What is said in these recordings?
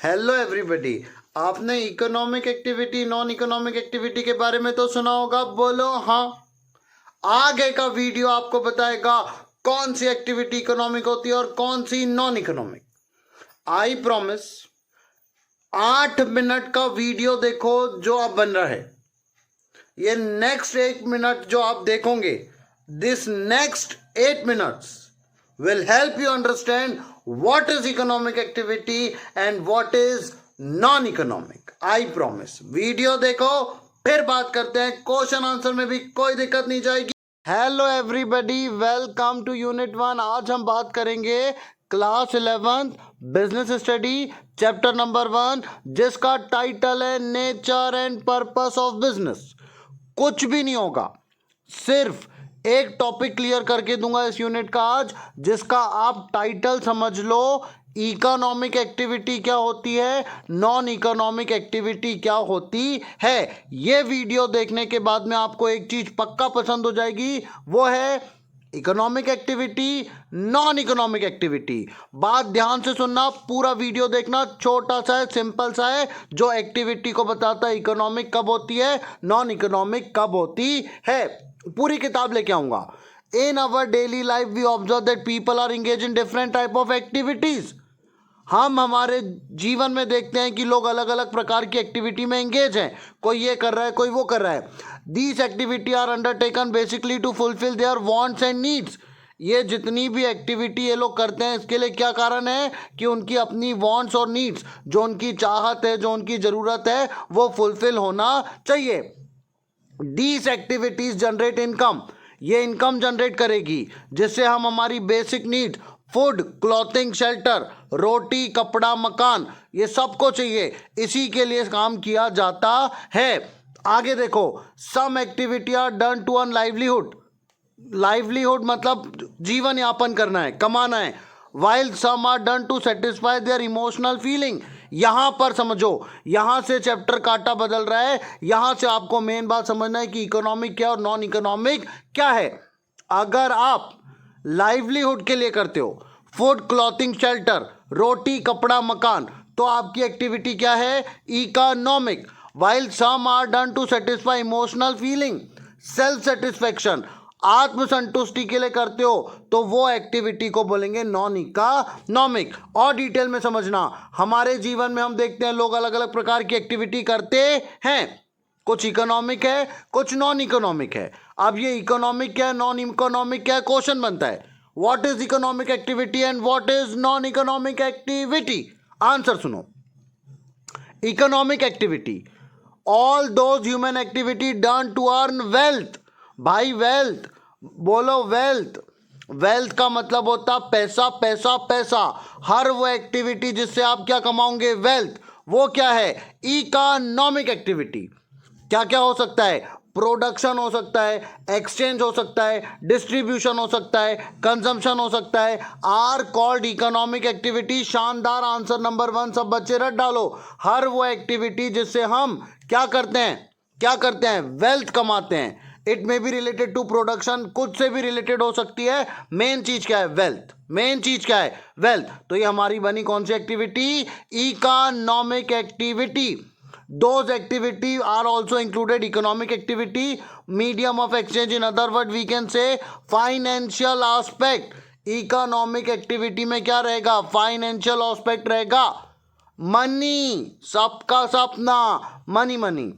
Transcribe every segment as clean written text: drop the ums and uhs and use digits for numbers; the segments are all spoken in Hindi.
Hello everybody. आपने economic activity non economic activity के बारे में तो सुना होगा, बोलो हाँ। आगे का वीडियो आपको बताएगा कौन सी एक्टिविटी इकोनॉमिक होती है और कौन सी non economic. I promise 8 minute का वीडियो देखो जो अब बन रहा है। ये नेक्स्ट 1 मिनट जो आप देखोगे, this next 8 minutes will help you understand what is economic activity and what is non-economic. I promise. Video देखो फिर बात करते हैं। क्वेश्चन आंसर में भी कोई दिक्कत नहीं जाएगी। Hello everybody, welcome to unit 1। आज हम बात करेंगे class 11 business study chapter number 1, जिसका टाइटल है nature and purpose of business. कुछ भी नहीं होगा, सिर्फ एक टॉपिक क्लियर करके दूंगा इस यूनिट का आज, जिसका आप टाइटल समझ लो। इकोनॉमिक एक्टिविटी क्या होती है, नॉन इकोनॉमिक एक्टिविटी क्या होती है। ये वीडियो देखने के बाद में आपको एक चीज पक्का पसंद हो जाएगी, वो है economic activity, non economic activity. बात ध्यान से सुनना, पूरा वीडियो देखना। छोटा सा है, सिंपल सा है, जो एक्टिविटी को बताता है इकोनॉमिक कब होती है, नॉन इकोनॉमिक कब होती है। पूरी किताब लेके आऊंगा। In our daily life we observe that people are engage in different type of activities. हम हमारे जीवन में देखते हैं कि लोग अलग अलग प्रकार की एक्टिविटी में एंगेज हैं। कोई ये कर रहा है, कोई वो कर रहा है। These activity are undertaken basically to fulfil their wants and needs. ये जितनी भी एक्टिविटी ये लोग करते हैं, इसके लिए क्या कारण है कि उनकी अपनी वांट्स और नीड्स, जो उनकी चाहत है, जो उनकी ज़रूरत है, वो फुलफिल होना चाहिए। These activities generate income. ये इनकम जनरेट करेगी, जिससे हम हमारी basic need, food, clothing, shelter, रोटी, कपड़ा, मकान, ये सबको चाहिए। इसी के लिए काम किया जाता है। आगे देखो, some activity are done to earn livelihood. Livelihood मतलब जीवन यापन करना है, कमाना है। While some are done to satisfy their emotional feeling. यहां पर समझो, यहां से चैप्टर काटा बदल रहा है। यहां से आपको मेन बात समझना है कि इकोनॉमिक क्या और नॉन इकोनॉमिक क्या है। अगर आप लाइवलीहुड के लिए करते हो, फूड, क्लॉथिंग, शेल्टर, रोटी, कपड़ा, मकान, तो आपकी एक्टिविटी क्या है, economic. While some are done to satisfy emotional feeling, self satisfaction, आत्मसंतुष्टि के लिए करते हो, तो वो एक्टिविटी को बोलेंगे नॉन इकोनॉमिक। और डिटेल में समझना, हमारे जीवन में हम देखते हैं लोग अलग अलग प्रकार की एक्टिविटी करते हैं। कुछ इकोनॉमिक है, कुछ नॉन इकोनॉमिक है। अब ये इकोनॉमिक क्या है, नॉन इकोनॉमिक क्या है, क्वेश्चन बनता है। What is economic activity and what is non economic activity. Answer सुनो। Economic activity, all those human activity done to earn wealth. भाई वेल्थ, बोलो वेल्थ। वेल्थ का मतलब होता पैसा, पैसा, पैसा। हर वो एक्टिविटी जिससे आप क्या कमाओगे, वेल्थ, वो क्या है, इकोनॉमिक एक्टिविटी। क्या क्या हो सकता है, प्रोडक्शन हो सकता है, एक्सचेंज हो सकता है, डिस्ट्रीब्यूशन हो सकता है, कंजम्पशन हो सकता है, आर कॉल्ड इकोनॉमिक एक्टिविटी। शानदार आंसर नंबर 1, सब बच्चे रट डालो। हर वो एक्टिविटी जिससे हम क्या करते हैं, क्या करते हैं, वेल्थ कमाते हैं। It may be related to production, कुछ से भी रिलेटेड हो सकती है। मेन चीज क्या है, वेल्थ। मेन चीज क्या है, वेल्थ। तो ये हमारी बनी कौन सी activity, economic activity. Those activity are also included economic activity, medium of exchange, in other word we can say financial aspect। Economic activity में क्या रहेगा, फाइनेंशियल एस्पेक्ट रहेगा। मनी, सबका सपना, money money.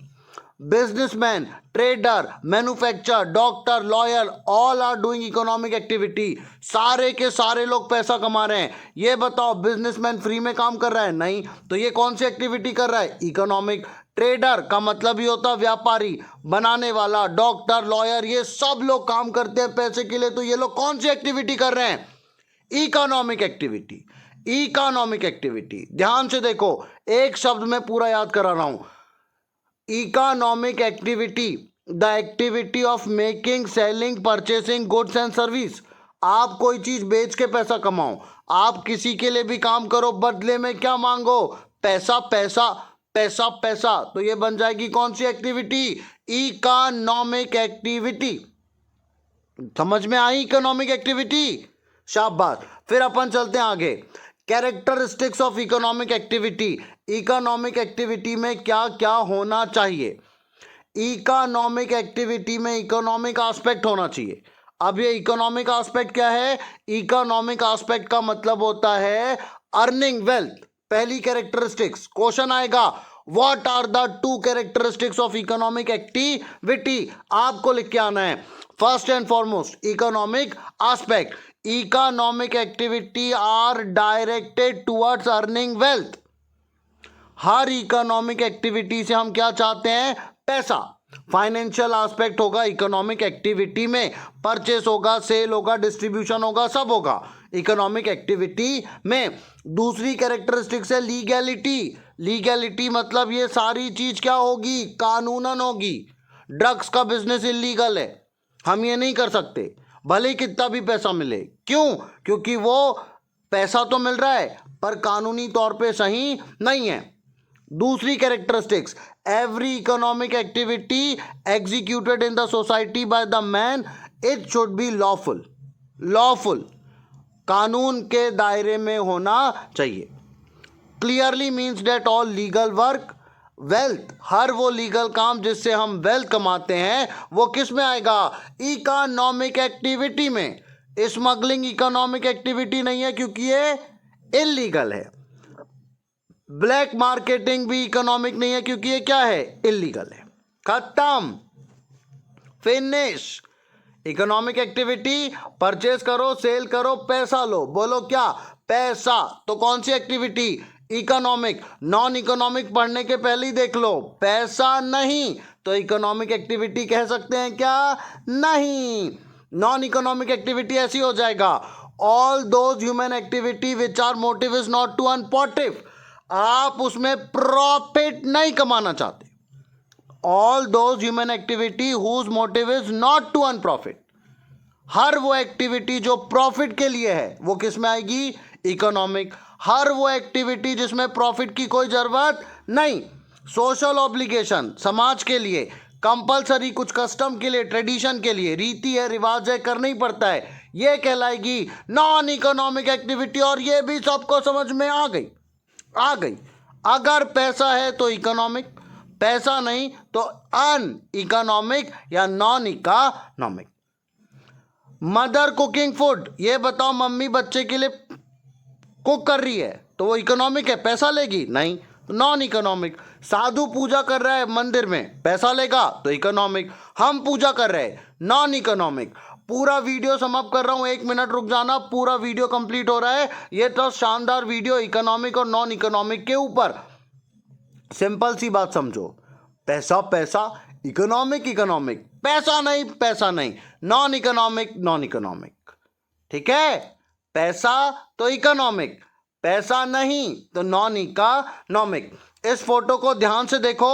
Businessman, trader, manufacturer, doctor, lawyer, all are doing economic activity. सारे के सारे लोग पैसा कमा रहे हैं। ये बताओ, बिजनेसमैन फ्री में काम कर रहा है, नहीं, तो ये कौन सी एक्टिविटी कर रहा है, इकोनॉमिक। ट्रेडर का मतलब ही होता है व्यापारी, बनाने वाला, डॉक्टर, लॉयर, ये सब लोग काम करते हैं पैसे के लिए, तो ये लोग कौन सी एक्टिविटी कर रहे हैं, इकोनॉमिक एक्टिविटी। इकोनॉमिक एक्टिविटी, ध्यान से देखो, एक शब्द में पूरा याद करा रहा हूं। Economic activity, the activity of making, selling, purchasing goods and service. आप कोई चीज बेच के पैसा कमाओ, आप किसी के लिए भी काम करो, बदले में क्या मांगो, पैसा, पैसा, पैसा, पैसा। तो ये बन जाएगी कौन सी एक्टिविटी, इकोनॉमिक एक्टिविटी। समझ में आई इकोनॉमिक एक्टिविटी, शाबाश। फिर अपन चलते हैं आगे। Characteristics of economic activity, economic activity में क्या क्या होना चाहिए। इकोनॉमिक एक्टिविटी में इकोनॉमिक एस्पेक्ट होना चाहिए। अब ये इकोनॉमिक एस्पेक्ट क्या है? इकोनॉमिक एस्पेक्ट का मतलब होता है अर्निंग वेल्थ। पहली कैरेक्टरिस्टिक्स क्वेश्चन आएगा, what are the 2 characteristics of economic activity, आपको लिख के आना है। First and foremost economic aspect, economic activity are directed towards earning wealth. हर इकोनॉमिक एक्टिविटी से हम क्या चाहते हैं? पैसा। फाइनेंशियल एस्पेक्ट होगा इकोनॉमिक एक्टिविटी में, परचेस होगा, सेल होगा, डिस्ट्रीब्यूशन होगा, सब होगा इकोनॉमिक एक्टिविटी में। दूसरी कैरेक्टरिस्टिक्स है लीगैलिटी। लीगैलिटी मतलब ये सारी चीज क्या होगी? कानूनन होगी। ड्रग्स का बिजनेस इलीगल है, हम ये नहीं कर सकते भले ही कितना भी पैसा मिले। क्यों? क्योंकि वो पैसा तो मिल रहा है पर कानूनी तौर पे सही नहीं है। दूसरी characteristics, every economic activity executed in the society by the man, it should be lawful. Lawful कानून के दायरे में होना चाहिए। Clearly means that all legal work wealth, हर वो लीगल काम जिससे हम वेल्थ कमाते हैं वो किस में आएगा? इकोनॉमिक एक्टिविटी में। स्मगलिंग इकोनॉमिक एक्टिविटी नहीं है क्योंकि ये इलीगल है। ब्लैक मार्केटिंग भी इकोनॉमिक नहीं है क्योंकि ये क्या है? इलीगल है। खत्म, फिनिश। इकोनॉमिक एक्टिविटी परचेज करो, सेल करो, पैसा लो। बोलो क्या? पैसा। तो कौन सी एक्टिविटी? इकोनॉमिक। नॉन इकोनॉमिक पढ़ने के पहले ही देख लो, पैसा नहीं तो इकोनॉमिक एक्टिविटी कह सकते हैं क्या? नहीं। नॉन इकोनॉमिक एक्टिविटी ऐसी हो जाएगा, all those human activity which are motive is not to earn profit. आप उसमें प्रॉफिट नहीं कमाना चाहते। All those human activity whose motive is not to earn profit. हर वो एक्टिविटी जो प्रॉफिट के लिए है वो किस में आएगी? इकोनॉमिक। हर वो एक्टिविटी जिसमें प्रॉफिट की कोई जरूरत नहीं, सोशल ऑब्लिगेशन, समाज के लिए, कंपलसरी कुछ कस्टम के लिए, ट्रेडिशन के लिए, रीति है, रिवाज है, करना ही पड़ता है, ये कहलाएगी नॉन इकोनॉमिक एक्टिविटी। और ये भी सबको समझ में आ गई? आ गई। अगर पैसा है तो इकोनॉमिक, पैसा नहीं तो अन इकोनॉमिक या non economic. Mother cooking food, ये बताओ मम्मी बच्चे के लिए कुक कर रही है तो वो इकोनॉमिक है, पैसा लेगी? नहीं, नॉन इकोनॉमिक। साधु पूजा कर रहा है मंदिर में, पैसा लेगा तो इकोनॉमिक। हम पूजा कर रहे हैं, नॉन इकोनॉमिक। पूरा वीडियो समाप्त कर रहा हूं, 1 मिनट रुक जाना, पूरा वीडियो कंप्लीट हो रहा है। ये तो शानदार वीडियो इकोनॉमिक और नॉन इकोनॉमिक के ऊपर। सिंपल सी बात समझो, पैसा पैसा, इकोनॉमिक इकोनॉमिक, पैसा नहीं पैसा नहीं, नॉन इकोनॉमिक नॉन इकोनॉमिक। ठीक है? पैसा तो इकोनॉमिक, पैसा नहीं तो नॉन इकोनॉमिक। इस फोटो को ध्यान से देखो,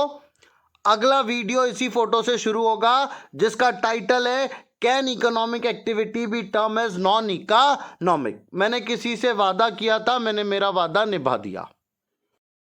अगला वीडियो इसी फोटो से शुरू होगा जिसका टाइटल है can economic activity be term as non economic. मैंने किसी से वादा किया था, मैंने मेरा वादा निभा दिया।